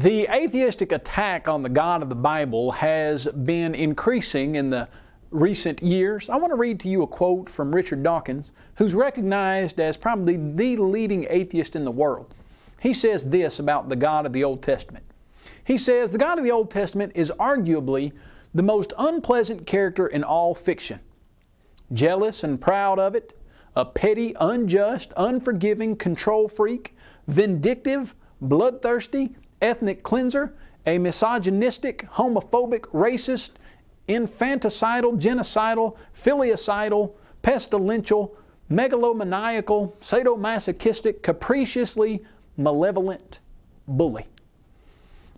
The atheistic attack on the God of the Bible has been increasing in the recent years. I want to read to you a quote from Richard Dawkins, who's recognized as probably the leading atheist in the world. He says this about the God of the Old Testament. He says, "The God of the Old Testament is arguably the most unpleasant character in all fiction. Jealous and proud of it, a petty, unjust, unforgiving control freak, vindictive, bloodthirsty, ethnic cleanser, a misogynistic, homophobic, racist, infanticidal, genocidal, filicidal, pestilential, megalomaniacal, sadomasochistic, capriciously malevolent bully."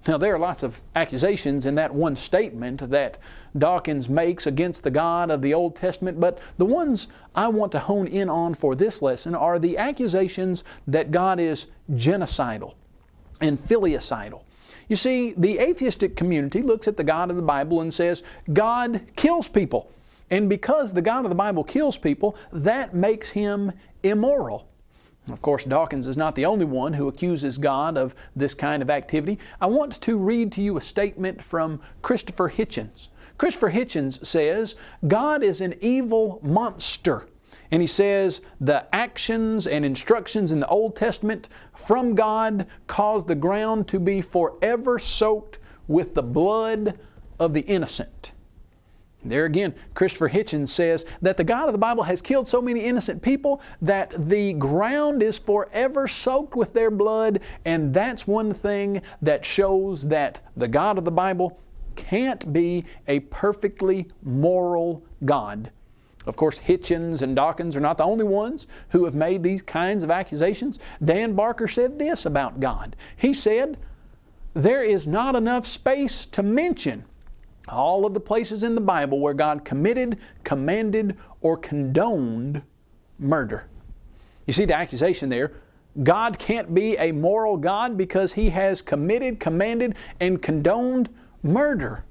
Now, there are lots of accusations in that one statement that Dawkins makes against the God of the Old Testament, but the ones I want to hone in on for this lesson are the accusations that God is genocidal and filicidal. You see, the atheistic community looks at the God of the Bible and says, God kills people. And because the God of the Bible kills people, that makes Him immoral. Of course, Dawkins is not the only one who accuses God of this kind of activity. I want to read to you a statement from Christopher Hitchens. Christopher Hitchens says, God is an evil monster. And he says, the actions and instructions in the Old Testament from God cause the ground to be forever soaked with the blood of the innocent. There again, Christopher Hitchens says that the God of the Bible has killed so many innocent people that the ground is forever soaked with their blood, and that's one thing that shows that the God of the Bible can't be a perfectly moral God. Of course, Hitchens and Dawkins are not the only ones who have made these kinds of accusations. Dan Barker said this about God. He said, there is not enough space to mention all of the places in the Bible where God committed, commanded, or condoned murder. You see the accusation there. God can't be a moral God because He has committed, commanded, and condoned murder.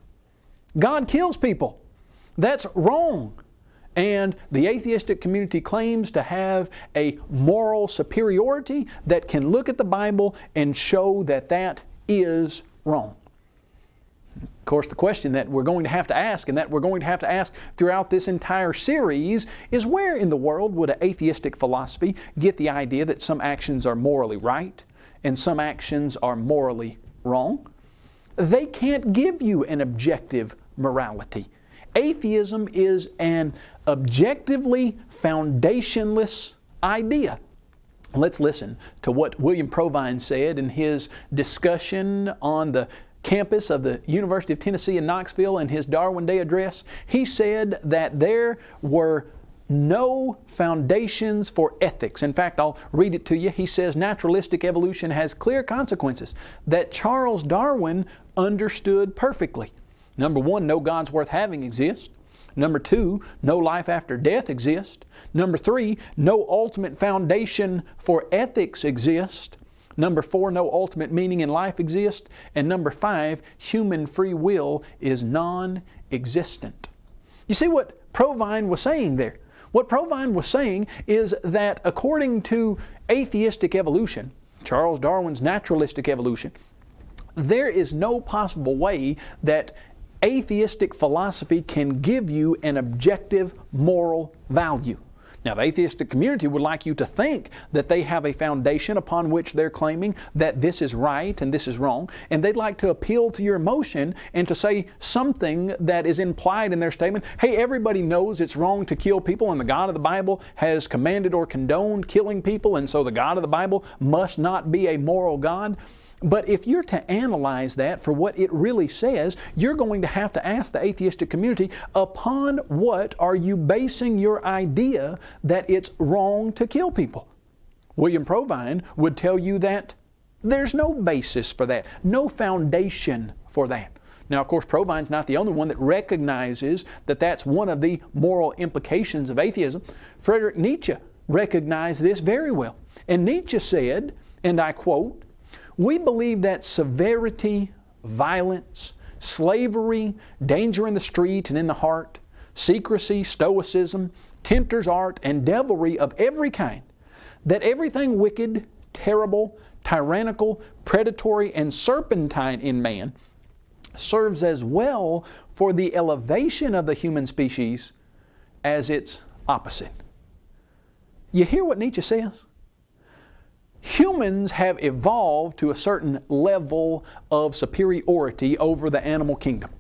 God kills people. That's wrong. And the atheistic community claims to have a moral superiority that can look at the Bible and show that that is wrong. Of course, the question that we're going to have to ask, and that we're going to have to ask throughout this entire series, is where in the world would an atheistic philosophy get the idea that some actions are morally right and some actions are morally wrong? They can't give you an objective morality. Atheism is an objectively foundationless idea. Let's listen to what William Provine said in his discussion on the campus of the University of Tennessee in Knoxville in his Darwin Day address. He said that there were no foundations for ethics. In fact, I'll read it to you. He says, naturalistic evolution has clear consequences that Charles Darwin understood perfectly. Number one, no gods worth having exist. Number two, no life after death exists. Number three, no ultimate foundation for ethics exists. Number four, no ultimate meaning in life exists. And number five, human free will is non-existent. You see what Provine was saying there? What Provine was saying is that according to atheistic evolution, Charles Darwin's naturalistic evolution, there is no possible way that atheistic philosophy can give you an objective moral value. Now, the atheistic community would like you to think that they have a foundation upon which they're claiming that this is right and this is wrong, and they'd like to appeal to your emotion and to say something that is implied in their statement. Hey, everybody knows it's wrong to kill people, and the God of the Bible has commanded or condoned killing people, and so the God of the Bible must not be a moral God. But if you're to analyze that for what it really says, you're going to have to ask the atheistic community, upon what are you basing your idea that it's wrong to kill people? William Provine would tell you that there's no basis for that, no foundation for that. Now, of course, Provine's not the only one that recognizes that that's one of the moral implications of atheism. Friedrich Nietzsche recognized this very well. And Nietzsche said, and I quote, "We believe that severity, violence, slavery, danger in the street and in the heart, secrecy, stoicism, tempter's art, and devilry of every kind, that everything wicked, terrible, tyrannical, predatory, and serpentine in man serves as well for the elevation of the human species as its opposite. You hear what Nietzsche says? Humans have evolved to a certain level of superiority over the animal kingdom.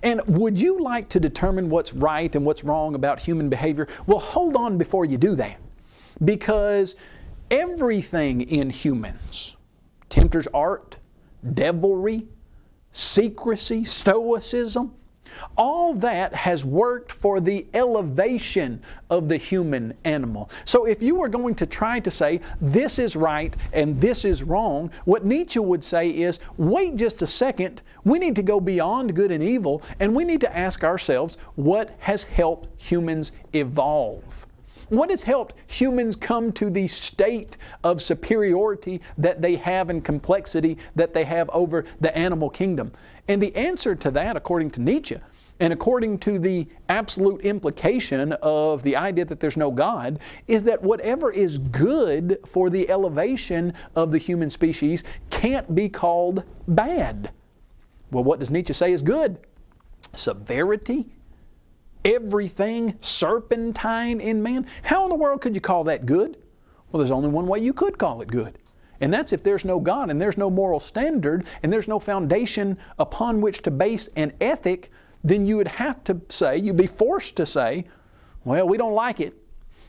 And would you like to determine what's right and what's wrong about human behavior? Well, hold on before you do that. Because everything in humans, tempter's art, devilry, secrecy, stoicism, all that has worked for the elevation of the human animal. So if you were going to try to say this is right and this is wrong, what Nietzsche would say is, wait just a second, we need to go beyond good and evil, and we need to ask ourselves what has helped humans evolve. What has helped humans come to the state of superiority that they have and complexity that they have over the animal kingdom? And the answer to that, according to Nietzsche, and according to the absolute implication of the idea that there's no God, is that whatever is good for the elevation of the human species can't be called bad. Well, what does Nietzsche say is good? Severity, everything serpentine in man. How in the world could you call that good? Well, there's only one way you could call it good. And that's if there's no God and there's no moral standard and there's no foundation upon which to base an ethic, then you would have to say, you'd be forced to say, well, we don't like it.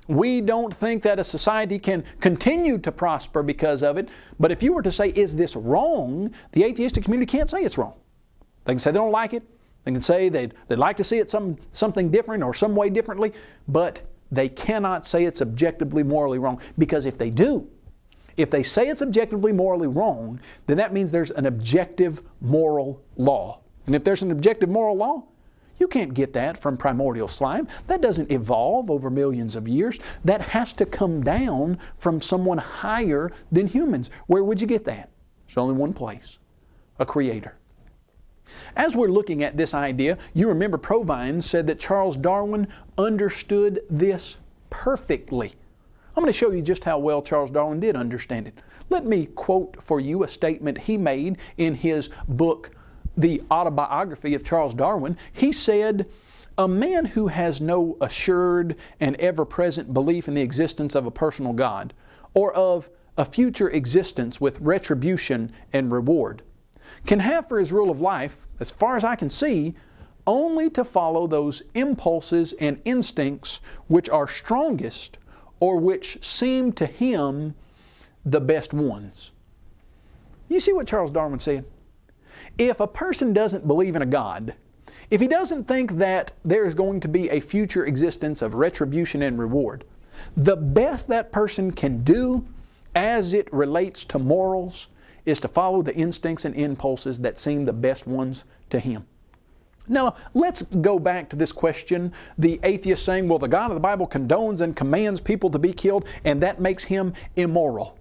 We don't think that a society can continue to prosper because of it. But if you were to say, is this wrong? The atheistic community can't say it's wrong. They can say they don't like it. They can say they'd like to see it something different or some way differently. But they cannot say it's objectively morally wrong. Because if they do, if they say it's objectively morally wrong, then that means there's an objective moral law. And if there's an objective moral law, you can't get that from primordial slime. That doesn't evolve over millions of years. That has to come down from someone higher than humans. Where would you get that? There's only one place: a creator. As we're looking at this idea, you remember Provine said that Charles Darwin understood this perfectly. I'm going to show you just how well Charles Darwin did understand it. Let me quote for you a statement he made in his book, The Autobiography of Charles Darwin. He said, "A man who has no assured and ever-present belief in the existence of a personal God, or of a future existence with retribution and reward, can have for his rule of life, as far as I can see, only to follow those impulses and instincts which are strongest or which seem to him the best ones." You see what Charles Darwin said? If a person doesn't believe in a God, if he doesn't think that there is going to be a future existence of retribution and reward, the best that person can do as it relates to morals is to follow the instincts and impulses that seem the best ones to him. Now, let's go back to this question, the atheist saying, well, the God of the Bible condones and commands people to be killed, and that makes him immoral.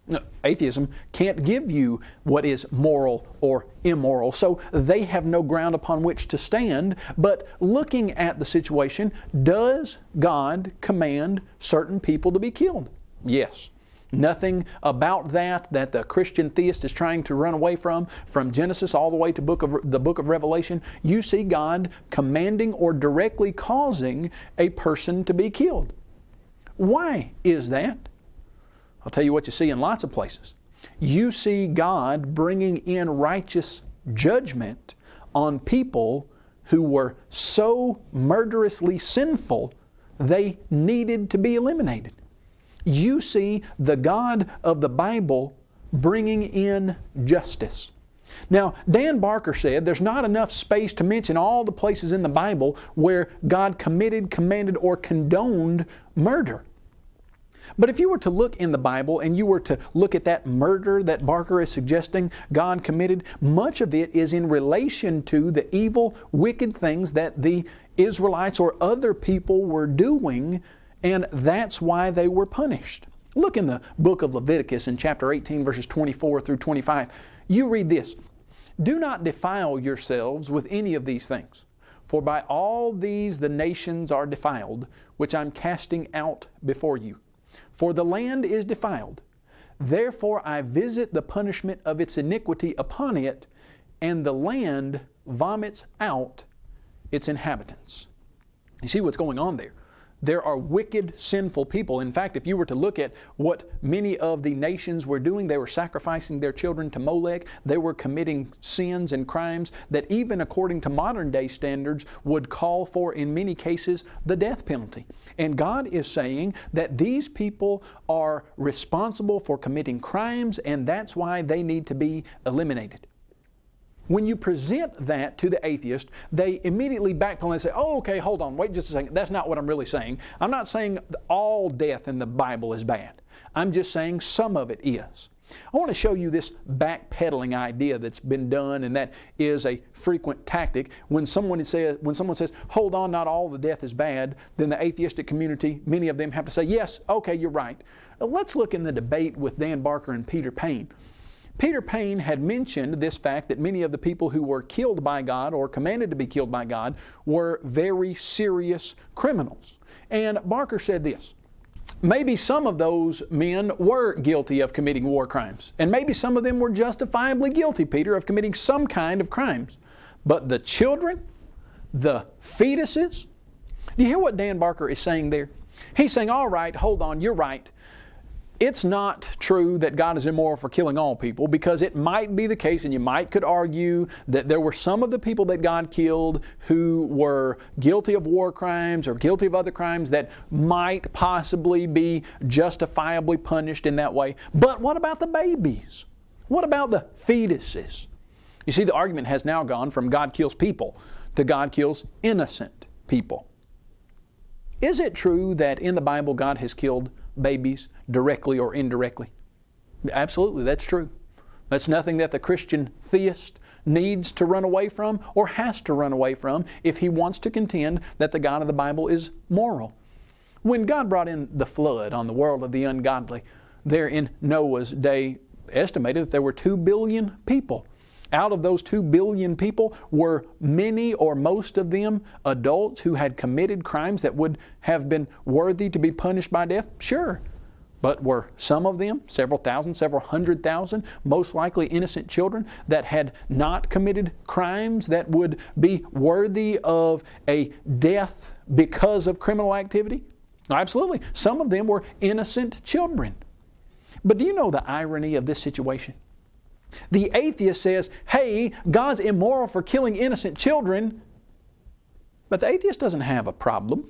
No, atheism can't give you what is moral or immoral, so they have no ground upon which to stand. But looking at the situation, does God command certain people to be killed? Yes. Nothing about that the Christian theist is trying to run away from Genesis all the way to the book of Revelation. You see God commanding or directly causing a person to be killed. Why is that? I'll tell you what you see in lots of places. You see God bringing in righteous judgment on people who were so murderously sinful they needed to be eliminated. You see the God of the Bible bringing in justice. Now, Dan Barker said there's not enough space to mention all the places in the Bible where God committed, commanded, or condoned murder. But if you were to look in the Bible and you were to look at that murder that Barker is suggesting God committed, much of it is in relation to the evil, wicked things that the Israelites or other people were doing, and that's why they were punished. Look in the book of Leviticus in chapter 18, verses 24 through 25. You read this: "Do not defile yourselves with any of these things, for by all these the nations are defiled, which I'm casting out before you. For the land is defiled, Therefore I visit the punishment of its iniquity upon it, and the land vomits out its inhabitants. You see what's going on there? There are wicked, sinful people. In fact, if you were to look at what many of the nations were doing, they were sacrificing their children to Molech. They were committing sins and crimes that even according to modern day standards would call for, in many cases, the death penalty. And God is saying that these people are responsible for committing crimes, and that's why they need to be eliminated. When you present that to the atheist, they immediately backpedal and say, oh, okay, hold on, wait just a second. That's not what I'm really saying. I'm not saying all death in the Bible is bad. I'm just saying some of it is. I want to show you this backpedaling idea that's been done, and that is a frequent tactic. When someone says, hold on, not all the death is bad, then the atheistic community, many of them have to say, yes, okay, you're right. Let's look in the debate with Dan Barker and Peter Payne. Peter Payne had mentioned this fact that many of the people who were killed by God or commanded to be killed by God were very serious criminals. And Barker said this: maybe some of those men were guilty of committing war crimes. And maybe some of them were justifiably guilty, Peter, of committing some kind of crimes. But the children, the fetuses, do you hear what Dan Barker is saying there? He's saying, all right, hold on, you're right. It's not true that God is immoral for killing all people, because it might be the case, and you could argue that there were some of the people that God killed who were guilty of war crimes or guilty of other crimes that might possibly be justifiably punished in that way. But what about the babies? What about the fetuses? You see, the argument has now gone from God kills people to God kills innocent people. Is it true that in the Bible God has killed babies directly or indirectly? Absolutely, that's true. That's nothing that the Christian theist needs to run away from or has to run away from if he wants to contend that the God of the Bible is moral. When God brought in the flood on the world of the ungodly, there in Noah's day, estimated that there were 2 billion people. Out of those 2 billion people, were many or most of them adults who had committed crimes that would have been worthy to be punished by death? Sure. But were some of them, several thousand, several hundred thousand, most likely innocent children that had not committed crimes that would be worthy of a death because of criminal activity? Absolutely. Some of them were innocent children. But do you know the irony of this situation? The atheist says, hey, God's immoral for killing innocent children. But the atheist doesn't have a problem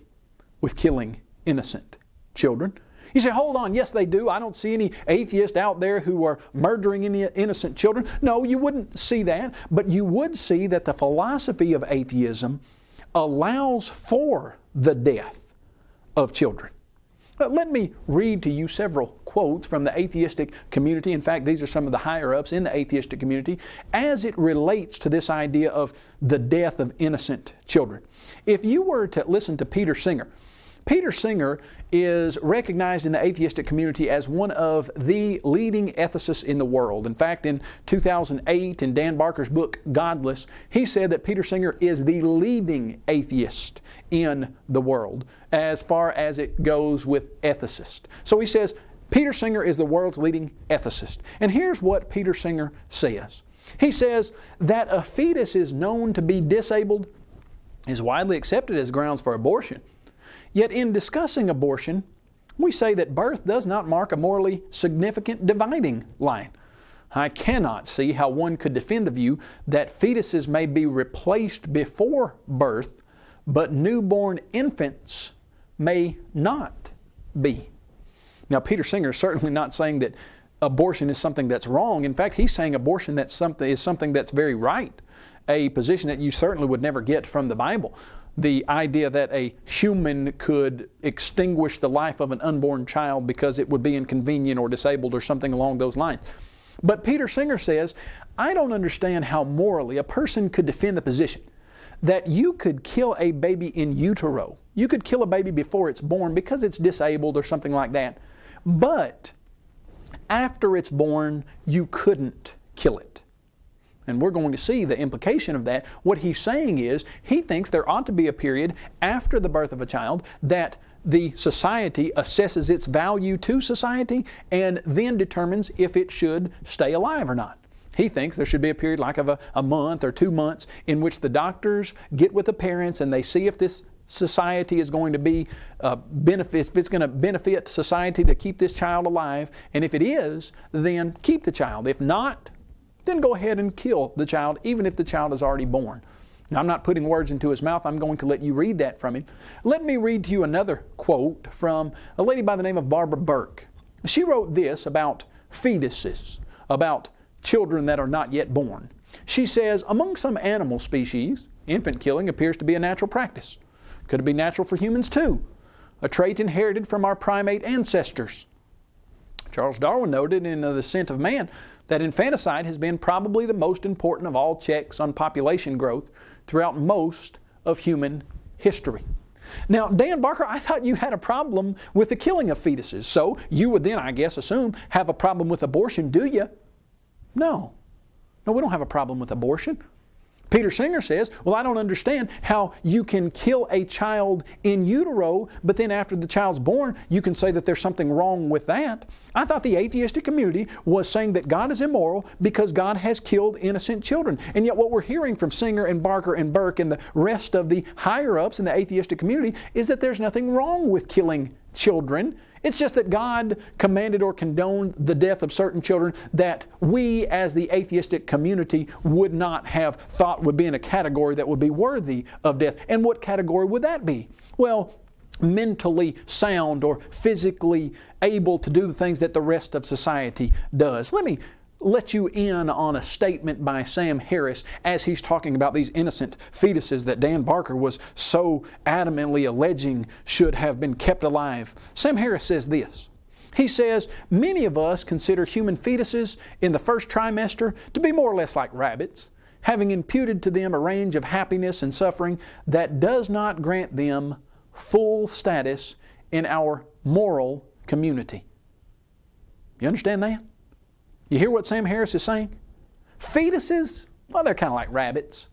with killing innocent children. You say, hold on, yes they do. I don't see any atheists out there who are murdering any innocent children. No, you wouldn't see that. But you would see that the philosophy of atheism allows for the death of children. Let me read to you several quotes from the atheistic community. In fact, these are some of the higher-ups in the atheistic community as it relates to this idea of the death of innocent children. If you were to listen to Peter Singer, Peter Singer is recognized in the atheistic community as one of the leading ethicists in the world. In fact, in 2008, in Dan Barker's book, Godless, he said that Peter Singer is the leading atheist in the world as far as it goes with ethicists. So he says, Peter Singer is the world's leading ethicist. And here's what Peter Singer says. He says that a fetus is known to be disabled is widely accepted as grounds for abortion. Yet in discussing abortion, we say that birth does not mark a morally significant dividing line. I cannot see how one could defend the view that fetuses may be replaced before birth, but newborn infants may not be. Now, Peter Singer is certainly not saying that abortion is something that's wrong. In fact, he's saying abortion is something that's very right, a position that you certainly would never get from the Bible. The idea that a human could extinguish the life of an unborn child because it would be inconvenient or disabled or something along those lines. But Peter Singer says, I don't understand how morally a person could defend the position that you could kill a baby in utero. You could kill a baby before it's born because it's disabled or something like that. But after it's born, you couldn't kill it. And we're going to see the implication of that. What he's saying is, he thinks there ought to be a period after the birth of a child that the society assesses its value to society and then determines if it should stay alive or not. He thinks there should be a period like of a month or 2 months in which the doctors get with the parents and they see if this society is going to be if it's going to benefit society to keep this child alive. And if it is, then keep the child. If not, then go ahead and kill the child, even if the child is already born. Now, I'm not putting words into his mouth. I'm going to let you read that from him. Let me read to you another quote from a lady by the name of Barbara Burke. She wrote this about fetuses, about children that are not yet born. She says, among some animal species, infant killing appears to be a natural practice. Could it be natural for humans too? A trait inherited from our primate ancestors. Charles Darwin noted in The Descent of Man that infanticide has been probably the most important of all checks on population growth throughout most of human history. Now, Dan Barker, I thought you had a problem with the killing of fetuses. So you would then, I guess, assume, have a problem with abortion, do you? No. No, we don't have a problem with abortion. Peter Singer says, well, I don't understand how you can kill a child in utero, but then after the child's born, you can say that there's something wrong with that. I thought the atheistic community was saying that God is immoral because God has killed innocent children. And yet what we're hearing from Singer and Barker and Burke and the rest of the higher-ups in the atheistic community is that there's nothing wrong with killing children. It's just that God commanded or condoned the death of certain children that we as the atheistic community would not have thought would be in a category that would be worthy of death. And what category would that be? Well, mentally sound or physically able to do the things that the rest of society does. Let me let you in on a statement by Sam Harris as he's talking about these innocent fetuses that Dan Barker was so adamantly alleging should have been kept alive. Sam Harris says this. He says, many of us consider human fetuses in the first trimester to be more or less like rabbits, having imputed to them a range of happiness and suffering that does not grant them full status in our moral community. You understand that? You hear what Sam Harris is saying? Fetuses, well, they're kind of like rabbits.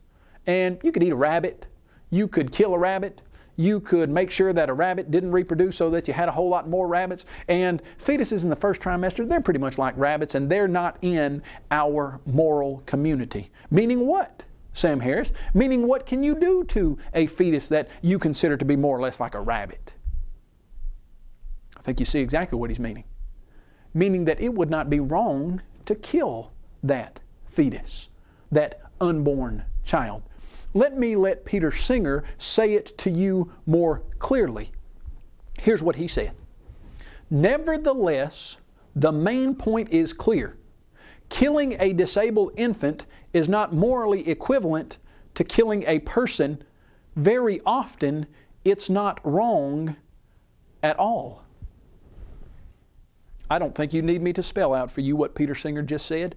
And you could eat a rabbit. You could kill a rabbit. You could make sure that a rabbit didn't reproduce so that you had a whole lot more rabbits. And fetuses in the first trimester, they're pretty much like rabbits, and they're not in our moral community. Meaning what, Sam Harris? Meaning what can you do to a fetus that you consider to be more or less like a rabbit? I think you see exactly what he's meaning. Meaning that it would not be wrong to kill that fetus, that unborn child. Let Peter Singer say it to you more clearly. Here's what he said. Nevertheless, the main point is clear. Killing a disabled infant is not morally equivalent to killing a person. Very often, it's not wrong at all. I don't think you need me to spell out for you what Peter Singer just said.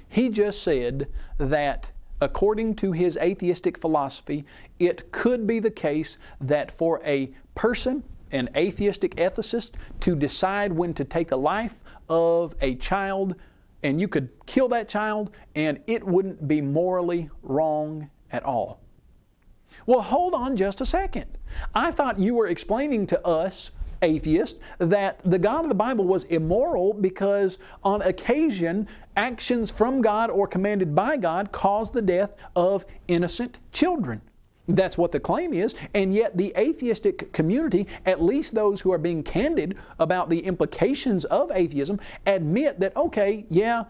He just said that according to his atheistic philosophy, it could be the case that for a person, an atheistic ethicist, to decide when to take the life of a child, and you could kill that child, and it wouldn't be morally wrong at all. Well, hold on just a second. I thought you were explaining to us atheist that the God of the Bible was immoral because on occasion actions from God or commanded by God caused the death of innocent children. That's what the claim is, and yet the atheistic community, at least those who are being candid about the implications of atheism, admit that, okay, yeah,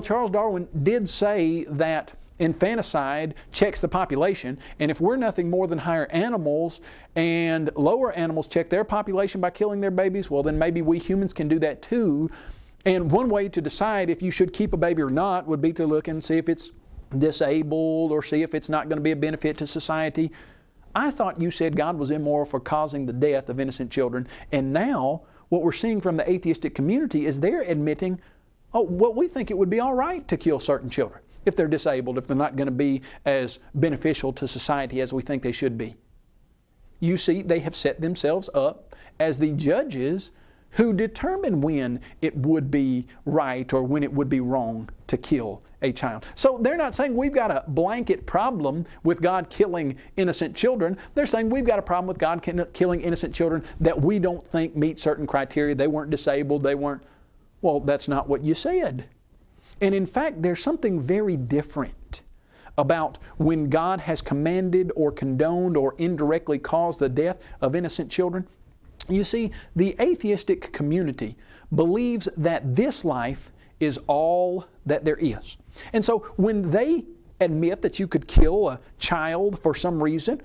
Charles Darwin did say that infanticide checks the population, and if we're nothing more than higher animals and lower animals check their population by killing their babies, well then maybe we humans can do that too. And one way to decide if you should keep a baby or not would be to look and see if it's disabled or see if it's not going to be a benefit to society. I thought you said God was immoral for causing the death of innocent children, and now what we're seeing from the atheistic community is they're admitting, oh, well, we think it would be all right to kill certain children if they're disabled, if they're not going to be as beneficial to society as we think they should be. You see, they have set themselves up as the judges who determine when it would be right or when it would be wrong to kill a child. So they're not saying we've got a blanket problem with God killing innocent children. They're saying we've got a problem with God killing innocent children that we don't think meet certain criteria. They weren't disabled. They weren't... Well, that's not what you said. And in fact, there's something very different about when God has commanded or condoned or indirectly caused the death of innocent children. You see, the atheistic community believes that this life is all that there is. And so when they admit that you could kill a child for some reason,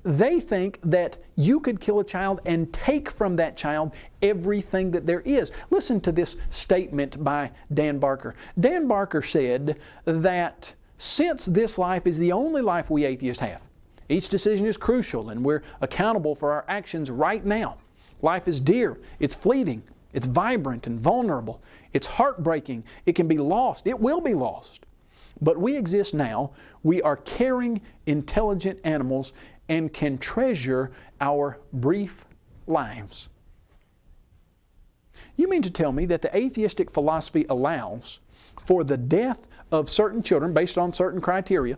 they think that you could kill a child and take from that child everything that there is. Listen to this statement by Dan Barker. Dan Barker said that since this life is the only life we atheists have, each decision is crucial and we're accountable for our actions right now. Life is dear, it's fleeting, it's vibrant and vulnerable, it's heartbreaking, it can be lost, it will be lost. But we exist now, we are caring, intelligent animals and can treasure our brief lives. You mean to tell me that the atheistic philosophy allows for the death of certain children based on certain criteria,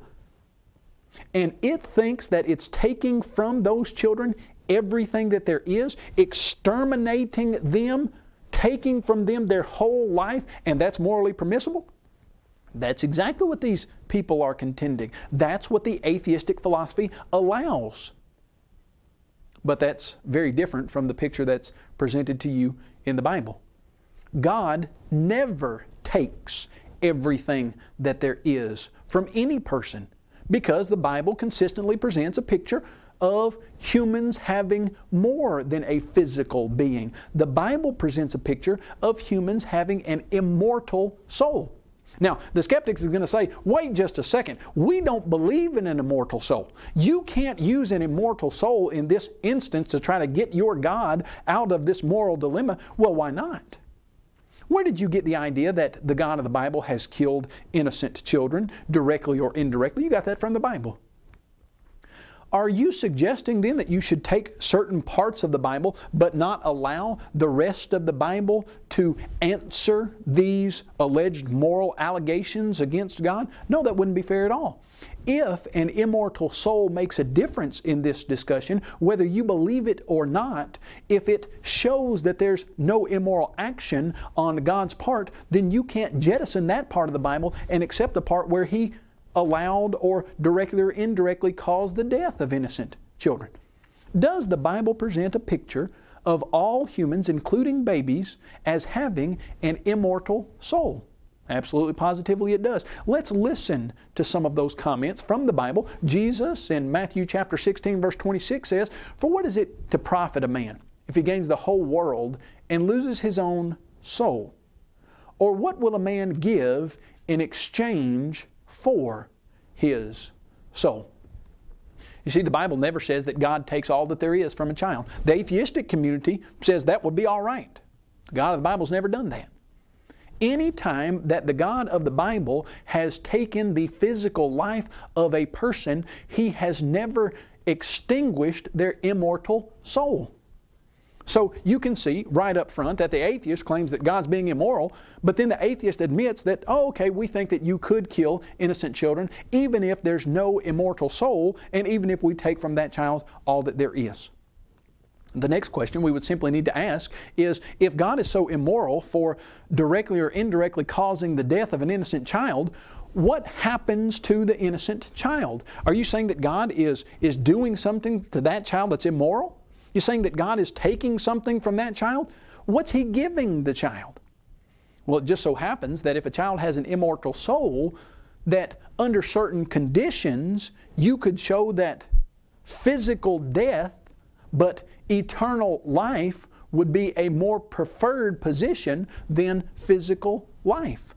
and it thinks that it's taking from those children everything that there is, exterminating them, taking from them their whole life, and that's morally permissible? That's exactly what these people are contending. That's what the atheistic philosophy allows. But that's very different from the picture that's presented to you in the Bible. God never takes everything that there is from any person, because the Bible consistently presents a picture of humans having more than a physical being. The Bible presents a picture of humans having an immortal soul. Now, the skeptics is going to say, wait just a second, we don't believe in an immortal soul. You can't use an immortal soul in this instance to try to get your God out of this moral dilemma. Well, why not? Where did you get the idea that the God of the Bible has killed innocent children, directly or indirectly? You got that from the Bible. Are you suggesting then that you should take certain parts of the Bible but not allow the rest of the Bible to answer these alleged moral allegations against God? No, that wouldn't be fair at all. If an immortal soul makes a difference in this discussion, whether you believe it or not, if it shows that there's no immoral action on God's part, then you can't jettison that part of the Bible and accept the part where He allowed or directly or indirectly caused the death of innocent children. Does the Bible present a picture of all humans, including babies, as having an immortal soul? Absolutely, positively it does. Let's listen to some of those comments from the Bible. Jesus in Matthew chapter 16 verse 26 says, "For what is it to profit a man if he gains the whole world and loses his own soul? Or what will a man give in exchange for his soul?" You see, the Bible never says that God takes all that there is from a child. The atheistic community says that would be all right. The God of the Bible's never done that. Any time that the God of the Bible has taken the physical life of a person, He has never extinguished their immortal soul. So you can see right up front that the atheist claims that God's being immoral, but then the atheist admits that, oh, okay, we think that you could kill innocent children even if there's no immortal soul and even if we take from that child all that there is. The next question we would simply need to ask is, if God is so immoral for directly or indirectly causing the death of an innocent child, what happens to the innocent child? Are you saying that God is doing something to that child that's immoral? You're saying that God is taking something from that child? What's He giving the child? Well, it just so happens that if a child has an immortal soul, that under certain conditions you could show that physical death but eternal life would be a more preferred position than physical life.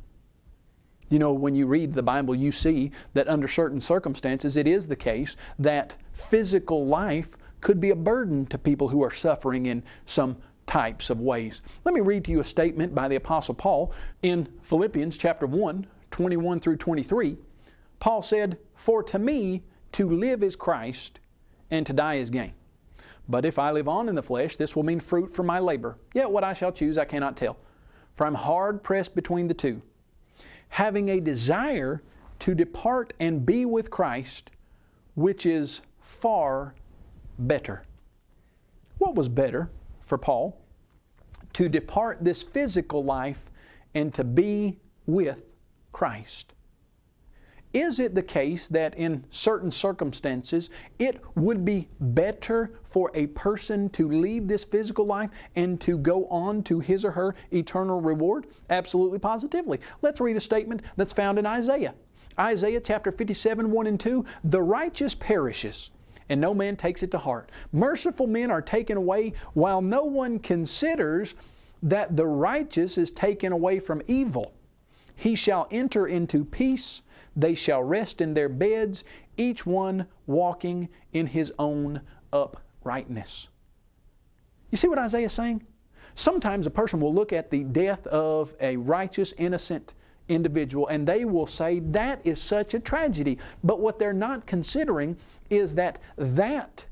You know, when you read the Bible, you see that under certain circumstances it is the case that physical life could be a burden to people who are suffering in some types of ways. Let me read to you a statement by the Apostle Paul in Philippians chapter 1, 21 through 23. Paul said, "For to me to live is Christ, and to die is gain. But if I live on in the flesh, this will mean fruit from my labor. Yet what I shall choose I cannot tell, for I'm hard pressed between the two, having a desire to depart and be with Christ, which is far better. What was better for Paul? To depart this physical life and to be with Christ. Is it the case that in certain circumstances it would be better for a person to leave this physical life and to go on to his or her eternal reward? Absolutely, positively. Let's read a statement that's found in Isaiah. Isaiah chapter 57, 1 and 2, "The righteous perishes, and no man takes it to heart. Merciful men are taken away, while no one considers that the righteous is taken away from evil. He shall enter into peace. They shall rest in their beds, each one walking in his own uprightness." You see what Isaiah is saying? Sometimes a person will look at the death of a righteous, innocent individual and they will say, that is such a tragedy. But what they're not considering is that that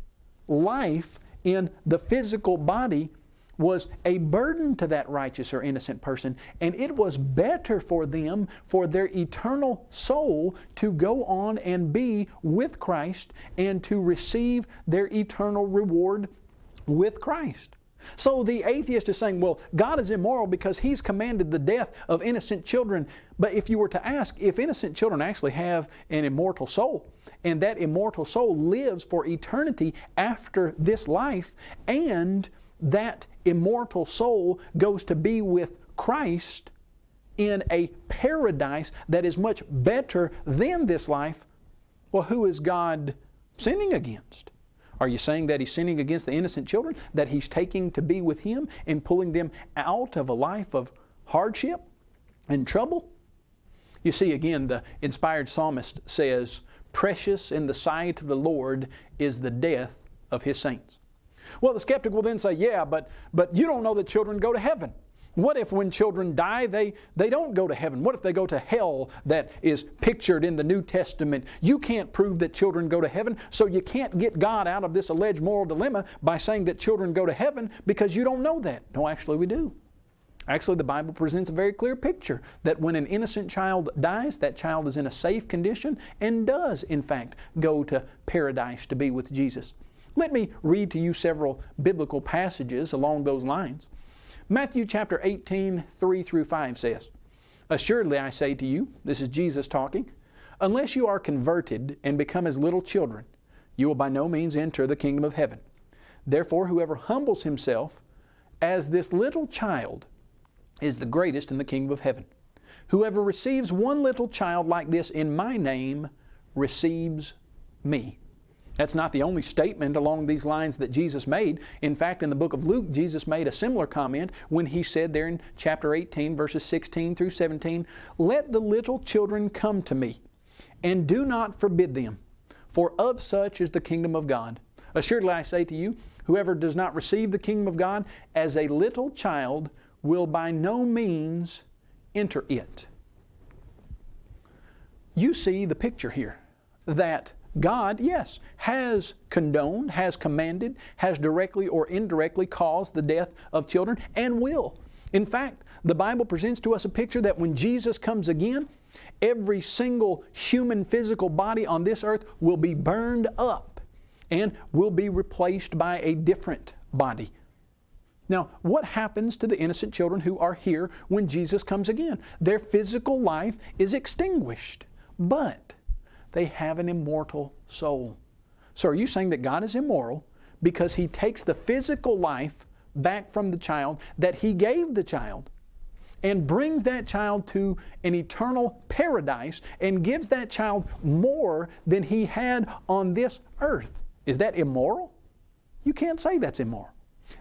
life in the physical body was a burden to that righteous or innocent person, and it was better for them, for their eternal soul, to go on and be with Christ and to receive their eternal reward with Christ. So the atheist is saying, well, God is immoral because He's commanded the death of innocent children. But if you were to ask if innocent children actually have an immortal soul, and that immortal soul lives for eternity after this life, and that immortal soul goes to be with Christ in a paradise that is much better than this life, well, who is God sinning against? Are you saying that He's sinning against the innocent children, that He's taking to be with Him and pulling them out of a life of hardship and trouble? You see, again, the inspired psalmist says, "Precious in the sight of the Lord is the death of His saints." Well, the skeptic will then say, yeah, but you don't know that children go to heaven. What if when children die, they don't go to heaven? What if they go to hell that is pictured in the New Testament? You can't prove that children go to heaven, so you can't get God out of this alleged moral dilemma by saying that children go to heaven because you don't know that. No, actually we do. Actually, the Bible presents a very clear picture that when an innocent child dies, that child is in a safe condition and does, in fact, go to paradise to be with Jesus. Let me read to you several biblical passages along those lines. Matthew chapter 18, 3 through 5 says, "Assuredly I say to you," this is Jesus talking, "unless you are converted and become as little children, you will by no means enter the kingdom of heaven. Therefore whoever humbles himself as this little child is the greatest in the kingdom of heaven. Whoever receives one little child like this in my name receives me." That's not the only statement along these lines that Jesus made. In fact, in the book of Luke, Jesus made a similar comment when He said there in chapter 18, verses 16 through 17, "Let the little children come to me, and do not forbid them, for of such is the kingdom of God. Assuredly I say to you, whoever does not receive the kingdom of God as a little child will by no means enter it." You see the picture here that God, yes, has condoned, has commanded, has directly or indirectly caused the death of children, and will. In fact, the Bible presents to us a picture that when Jesus comes again, every single human physical body on this earth will be burned up and will be replaced by a different body. Now, what happens to the innocent children who are here when Jesus comes again? Their physical life is extinguished, but they have an immortal soul. So are you saying that God is immoral because He takes the physical life back from the child that He gave the child and brings that child to an eternal paradise and gives that child more than he had on this earth? Is that immoral? You can't say that's immoral.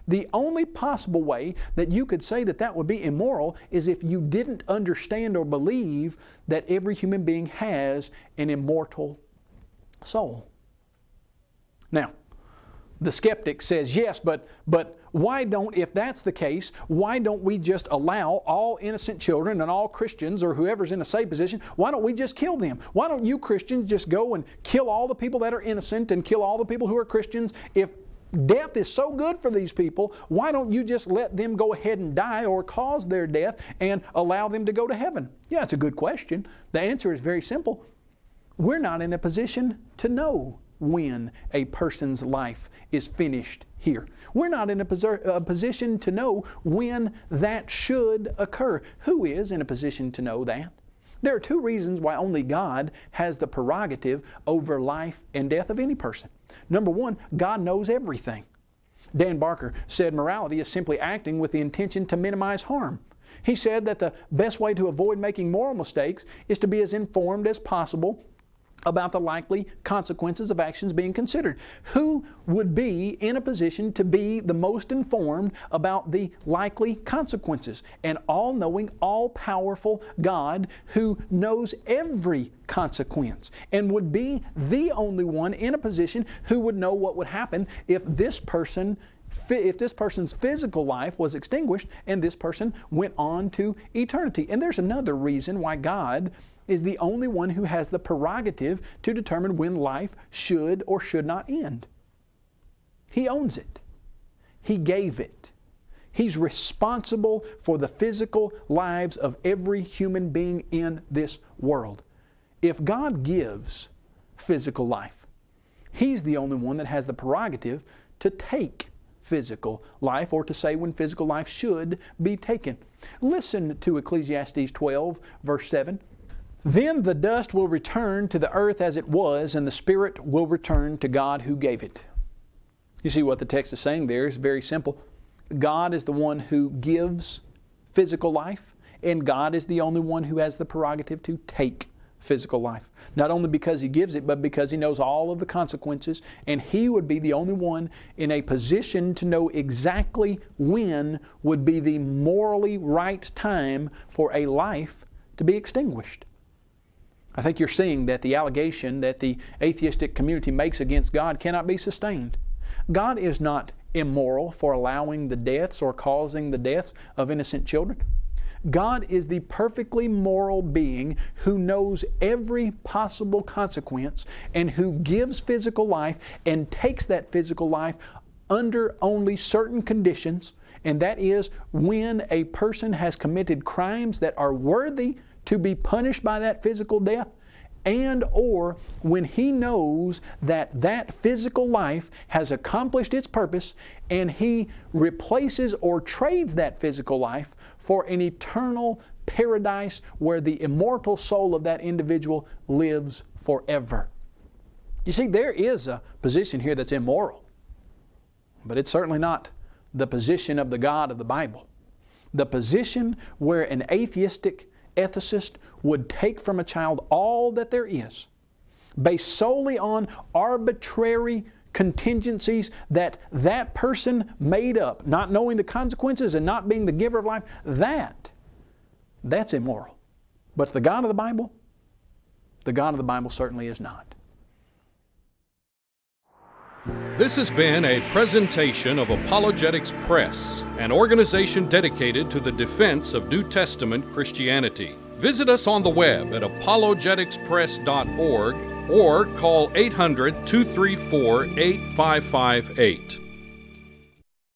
The only possible way that you could say that that would be immoral is if you didn't understand or believe that every human being has an immortal soul. Now, the skeptic says, yes, but why don't, if that's the case, why don't we just allow all innocent children and all Christians or whoever's in a safe position, why don't we just kill them? Why don't you Christians just go and kill all the people that are innocent and kill all the people who are Christians if Death is so good for these people, why don't you just let them go ahead and die or cause their death and allow them to go to heaven? Yeah, it's a good question. The answer is very simple. We're not in a position to know when a person's life is finished here. We're not in a position to know when that should occur. Who is in a position to know that? There are two reasons why only God has the prerogative over life and death of any person. Number one, God knows everything. Dan Barker said morality is simply acting with the intention to minimize harm. He said that the best way to avoid making moral mistakes is to be as informed as possible about the likely consequences of actions being considered. Who would be in a position to be the most informed about the likely consequences? An all-knowing, all-powerful God who knows every consequence and would be the only one in a position who would know what would happen if this person's physical life was extinguished and this person went on to eternity. And there's another reason why God is the only one who has the prerogative to determine when life should or should not end. He owns it. He gave it. He's responsible for the physical lives of every human being in this world. If God gives physical life, He's the only one that has the prerogative to take physical life, or to say when physical life should be taken. Listen to Ecclesiastes 12, verse 7. Then the dust will return to the earth as it was, and the spirit will return to God who gave it. You see what the text is saying there is very simple. God is the one who gives physical life, and God is the only one who has the prerogative to take physical life. Not only because He gives it, but because He knows all of the consequences, and He would be the only one in a position to know exactly when would be the morally right time for a life to be extinguished. I think you're seeing that the allegation that the atheistic community makes against God cannot be sustained. God is not immoral for allowing the deaths or causing the deaths of innocent children. God is the perfectly moral being who knows every possible consequence and who gives physical life and takes that physical life under only certain conditions, and that is when a person has committed crimes that are worthy to be punished by that physical death, and or when He knows that that physical life has accomplished its purpose and He replaces or trades that physical life for an eternal paradise where the immortal soul of that individual lives forever. You see, there is a position here that's immoral, but it's certainly not the position of the God of the Bible. The position where an atheistic ethicist would take from a child all that there is, based solely on arbitrary contingencies that that person made up, not knowing the consequences and not being the giver of life, that's immoral. But the God of the Bible certainly is not. This has been a presentation of Apologetics Press, an organization dedicated to the defense of New Testament Christianity. Visit us on the web at apologeticspress.org or call 800-234-8558.